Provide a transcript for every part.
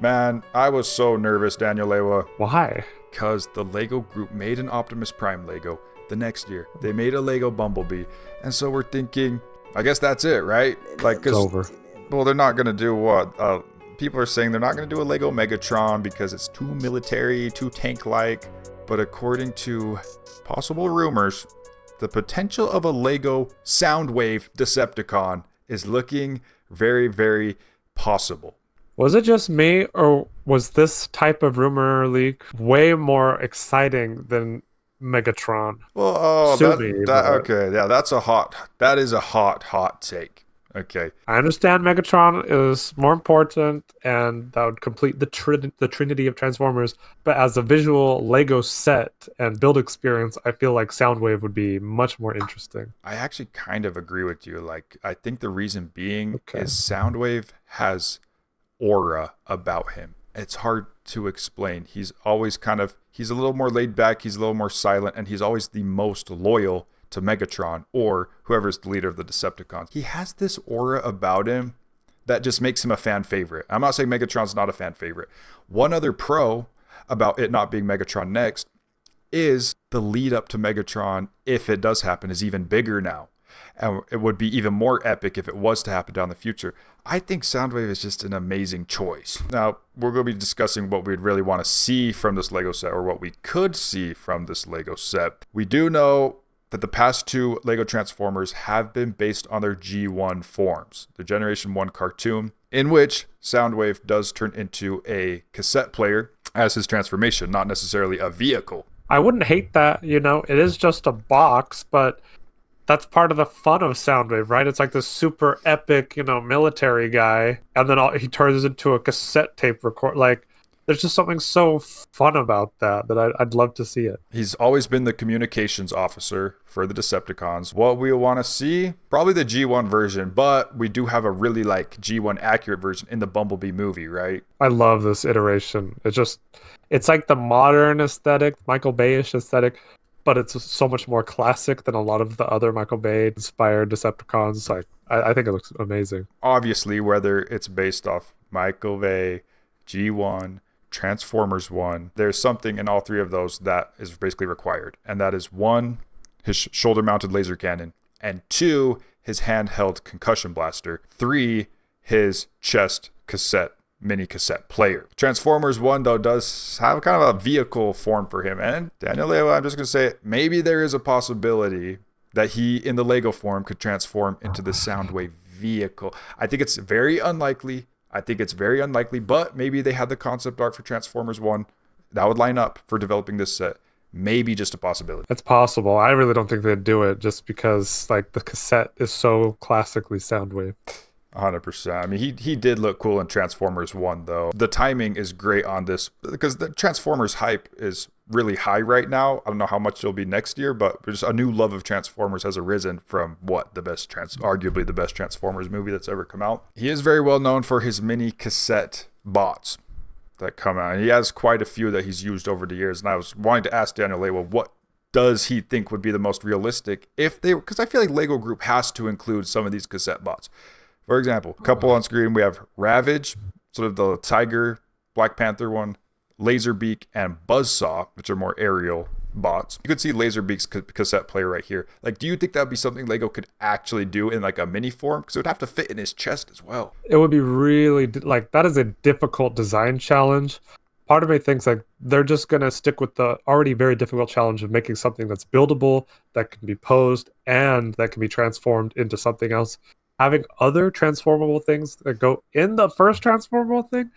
Man, I was so nervous, Daniel Lewa. Why? Because the LEGO group made an Optimus Prime Lego. The next year, they made a LEGO Bumblebee. And so we're thinking, I guess that's it, right? It's over. Well, they're not going to do what? People are saying they're not going to do a LEGO Megatron because it's too military, too tank-like. But according to possible rumors, the potential of a LEGO Soundwave Decepticon is looking very, very possible. Was it just me, or was this type of rumor leak way more exciting than Megatron? Well, okay, yeah, that is a hot take. Okay. I understand Megatron is more important, and that would complete the trinity of Transformers, but as a visual LEGO set and build experience, I feel like Soundwave would be much more interesting. I actually kind of agree with you. Like, I think the reason being is Soundwave has aura about him. It's hard to explain. He's always he's a little more laid back, he's a little more silent, and he's always the most loyal to Megatron or whoever's the leader of the Decepticons. He has this aura about him that just makes him a fan favorite. I'm not saying Megatron's not a fan favorite. One other pro about it not being Megatron next is the lead up to Megatron, if it does happen, is even bigger now. And it would be even more epic if it was to happen down the future. I think Soundwave is just an amazing choice. Now, we're going to be discussing what we'd really want to see from this LEGO set, or what we could see from this LEGO set. We do know that the past two LEGO Transformers have been based on their G1 forms, the Generation 1 cartoon, in which Soundwave does turn into a cassette player as his transformation, not necessarily a vehicle. I wouldn't hate that, it is just a box, but that's part of the fun of Soundwave, right? It's like this super epic, military guy, and then he turns into a cassette tape record. Like, there's just something so fun about that I'd love to see it. He's always been the communications officer for the Decepticons. What we want to see, probably the G1 version, but we do have a really G1 accurate version in the Bumblebee movie, right? I love this iteration. It's like the modern aesthetic, Michael Bay-ish aesthetic, but it's so much more classic than a lot of the other Michael Bay-inspired Decepticons. I think it looks amazing. Obviously, whether it's based off Michael Bay, G1, Transformers 1, there's something in all three of those that is basically required. And that is 1, his shoulder-mounted laser cannon, and 2, his handheld concussion blaster, 3, his chest mini cassette player. Transformers 1, though, does have kind of a vehicle form for him. And Daniel Leo, I'm just going to say it, maybe there is a possibility that he, in the LEGO form, could transform into the Soundwave vehicle. I think it's very unlikely, but maybe they had the concept art for Transformers 1. That would line up for developing this set. Maybe just a possibility. It's possible. I really don't think they'd do it just because the cassette is so classically Soundwave. 100%. I mean, he did look cool in Transformers 1, though. The timing is great on this because the Transformers hype is really high right now. I don't know how much it'll be next year, but just a new love of Transformers has arisen from arguably the best Transformers movie that's ever come out. He is very well known for his mini cassette bots that come out. And he has quite a few that he's used over the years. And I was wanting to ask Daniel Lewa, what does he think would be the most realistic because I feel like LEGO Group has to include some of these cassette bots. For example, a couple on screen, we have Ravage, sort of the Tiger, Black Panther one, Laserbeak, and Buzzsaw, which are more aerial bots. You could see Laserbeak's cassette player right here. Do you think that would be something LEGO could actually do in a mini form? Because it would have to fit in his chest as well. It would be really, that is a difficult design challenge. Part of me thinks they're just going to stick with the already very difficult challenge of making something that's buildable, that can be posed, and that can be transformed into something else. Having other transformable things that go in the first transformable thing,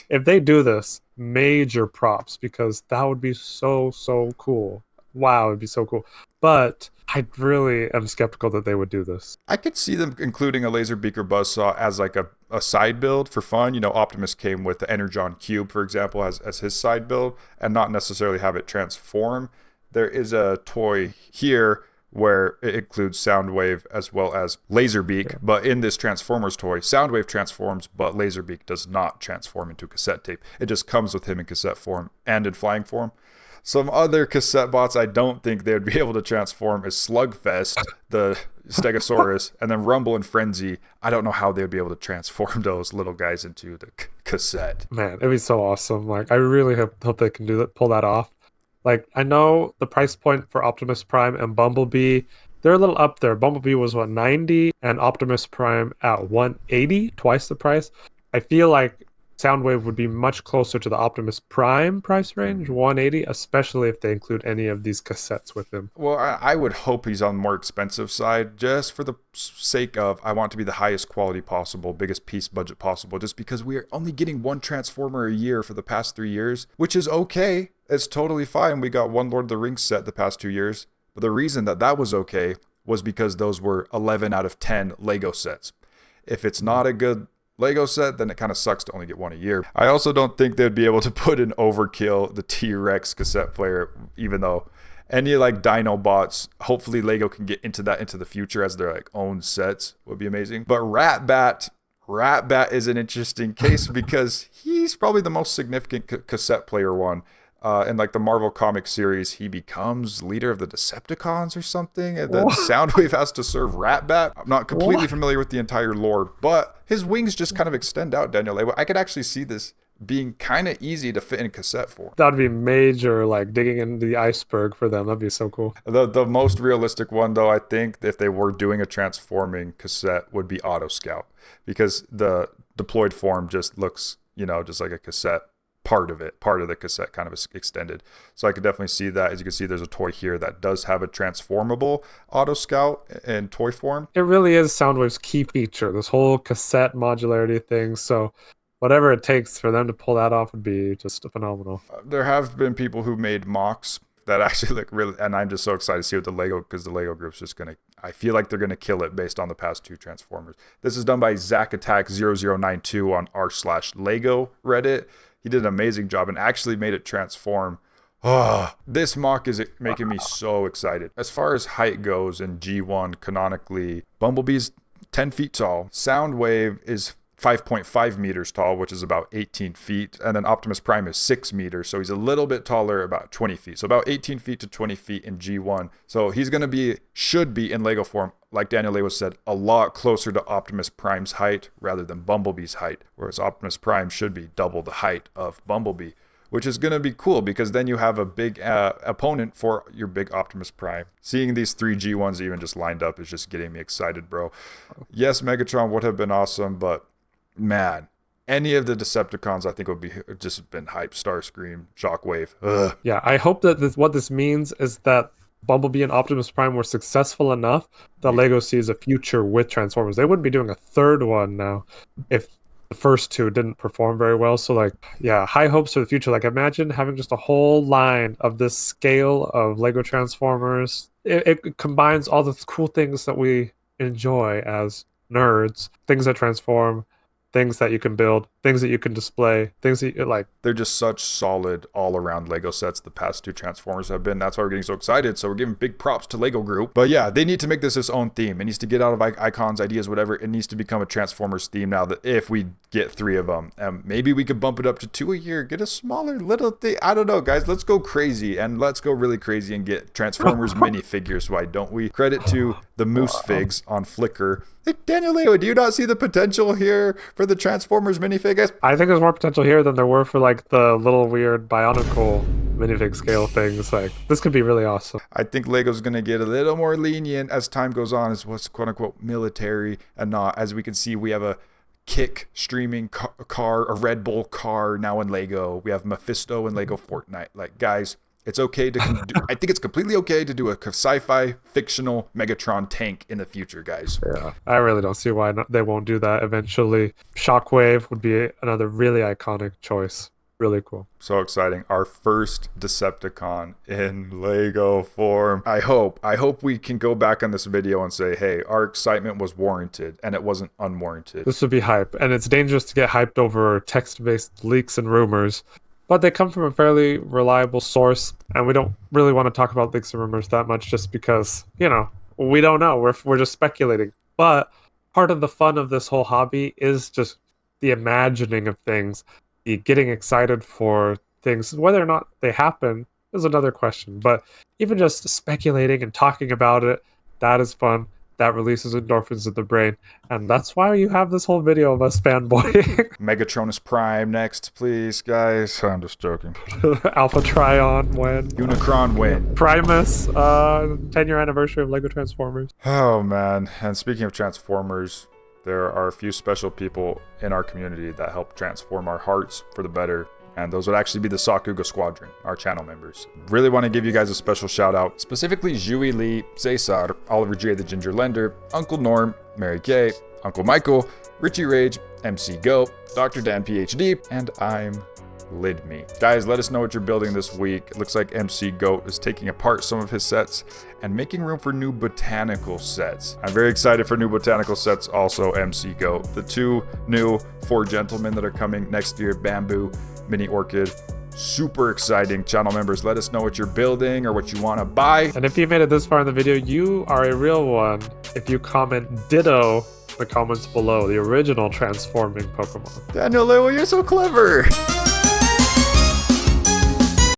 if they do this, major props, because that would be so cool. Wow, it'd be so cool. But I really am skeptical that they would do this. I could see them including a Laserbeak or Buzzsaw as a side build for fun. Optimus came with the Energon Cube, for example, as his side build, and not necessarily have it transform. There is a toy here where it includes Soundwave as well as Laserbeak. Yeah. But in this Transformers toy, Soundwave transforms, but Laserbeak does not transform into cassette tape. It just comes with him in cassette form and in flying form. Some other cassette bots I don't think they would be able to transform is Slugfest, the Stegosaurus, and then Rumble and Frenzy. I don't know how they would be able to transform those little guys into the cassette. Man, it'd be so awesome. Like, I really hope they can do that, pull that off. Like, I know the price point for Optimus Prime and Bumblebee, they're a little up there. Bumblebee was what, 90, and Optimus Prime at 180, twice the price. I feel like Soundwave would be much closer to the Optimus Prime price range, 180, especially if they include any of these cassettes with him. Well, I would hope he's on the more expensive side, just for the sake of I want to be the highest quality possible, biggest piece budget possible, just because we are only getting one Transformer a year for the past 3 years, which is okay. It's totally fine. We got one Lord of the Rings set the past 2 years. But the reason that was okay was because those were 11 out of 10 Lego sets. If it's not a good Lego set, then it kind of sucks to only get one a year. I also don't think they'd be able to put in Overkill, the T-Rex cassette player, even though any like Dinobots, hopefully Lego can get into that into the future as their like own sets, would be amazing. But Ratbat is an interesting case because he's probably the most significant cassette player one. In like the Marvel comic series, he becomes leader of the Decepticons or something, and then Soundwave has to serve Ratbat. I'm not completely familiar with the entire lore, but his wings just kind of extend out, Daniel. I could actually see this being kind of easy to fit in cassette form. That'd be major, like digging into the iceberg for them. That'd be so cool. The most realistic one, though, I think, if they were doing a transforming cassette, would be Auto Scout, because the deployed form just looks, just like a cassette. Part of the cassette kind of extended. So I could definitely see that. As you can see, there's a toy here that does have a transformable Auto Scout in toy form. It really is Soundwave's key feature, this whole cassette modularity thing. So whatever it takes for them to pull that off would be just phenomenal. There have been people who made MOCs that actually look really, and I'm just so excited to see what because the Lego group's just I feel like they're gonna kill it based on the past 2 Transformers. This is done by ZackAttack0092 on r/Lego Reddit. He did an amazing job and actually made it transform. This MOC is making me so excited. As far as height goes in G1, canonically, Bumblebee's 10 feet tall. Soundwave is 5.5 meters tall, which is about 18 feet. And then Optimus Prime is 6 meters. So he's a little bit taller, about 20 feet. So about 18 feet to 20 feet in G1. So he's should be in Lego form, like Daniel Lewis said, a lot closer to Optimus Prime's height rather than Bumblebee's height. Whereas Optimus Prime should be double the height of Bumblebee, which is going to be cool because then you have a big opponent for your big Optimus Prime. Seeing these 3 G1s even just lined up is just getting me excited, bro. Yes, Megatron would have been awesome, but man, any of the Decepticons I think would be just been hype. Starscream, Shockwave. Ugh. Yeah, I hope that what this means is that Bumblebee and Optimus Prime were successful enough that Lego sees a future with Transformers. They wouldn't be doing a third one now if the first 2 didn't perform very well. So like, yeah, high hopes for the future. Like, imagine having just a whole line of this scale of Lego Transformers. It combines all the cool things that we enjoy as nerds, things that transform, things that you can build, things that you can display, things that you like. They're just such solid all-around Lego sets the past 2 Transformers have been. That's why we're getting so excited. So we're giving big props to Lego Group. But yeah, they need to make this its own theme. It needs to get out of icons, ideas, whatever. It needs to become a Transformers theme now, that if we get 3 of them. Maybe we could bump it up to 2 a year, get a smaller little thing. I don't know, guys. Let's go crazy, and let's go really crazy and get Transformers minifigures. Why don't we? Credit to the Moose Figs on Flickr. Hey, Daniel Leo, do you not see the potential here for the Transformers minifig? I think there's more potential here than there were for like the little weird Bionicle minifig scale things. Like, this could be really awesome. I think Lego's going to get a little more lenient as time goes on, as what's quote unquote military and not. As we can see, we have a Kick streaming car, a Red Bull car now in Lego. We have Mephisto in Lego Fortnite. Like, guys, it's okay to I think it's completely okay to do a sci-fi fictional Megatron tank in the future, guys. Yeah, I really don't see why they won't do that eventually. Shockwave would be another really iconic choice. Really cool. So exciting. Our first Decepticon in Lego form. I hope we can go back on this video and say, hey, our excitement was warranted and it wasn't unwarranted. This would be hype. And it's dangerous to get hyped over text-based leaks and rumors. But they come from a fairly reliable source, and we don't really want to talk about leaks and rumors that much just because, we don't know. We're just speculating. But part of the fun of this whole hobby is just the imagining of things, the getting excited for things. Whether or not they happen is another question. But even just speculating and talking about it, that is fun. that releases endorphins in the brain. And that's why you have this whole video of us fanboying. Megatronus Prime next, please, guys. I'm just joking. Alpha Trion win. Unicron win. Primus, 10-year anniversary of LEGO Transformers. Oh, man. And speaking of Transformers, there are a few special people in our community that help transform our hearts for the better. And those would actually be the Sakuga Squadron, our channel members. Really want to give you guys a special shout out, specifically Jui Lee, Cesar, Oliver J. the Ginger Lender, Uncle Norm, Mary Kay, Uncle Michael, Richie Rage, MC Goat, Dr. Dan PhD, and I'm LidMe. Guys, let us know what you're building this week. It looks like MC Goat is taking apart some of his sets and making room for new botanical sets. I'm very excited for new botanical sets also, MC Goat. The two new 4 gentlemen that are coming next year, Bamboo, Mini Orchid. Super exciting. Channel members, let us know what you're building or what you want to buy. And if you made it this far in the video, you are a real one if you comment ditto in the comments below, the original transforming Pokemon. Daniel Lewis, you're so clever.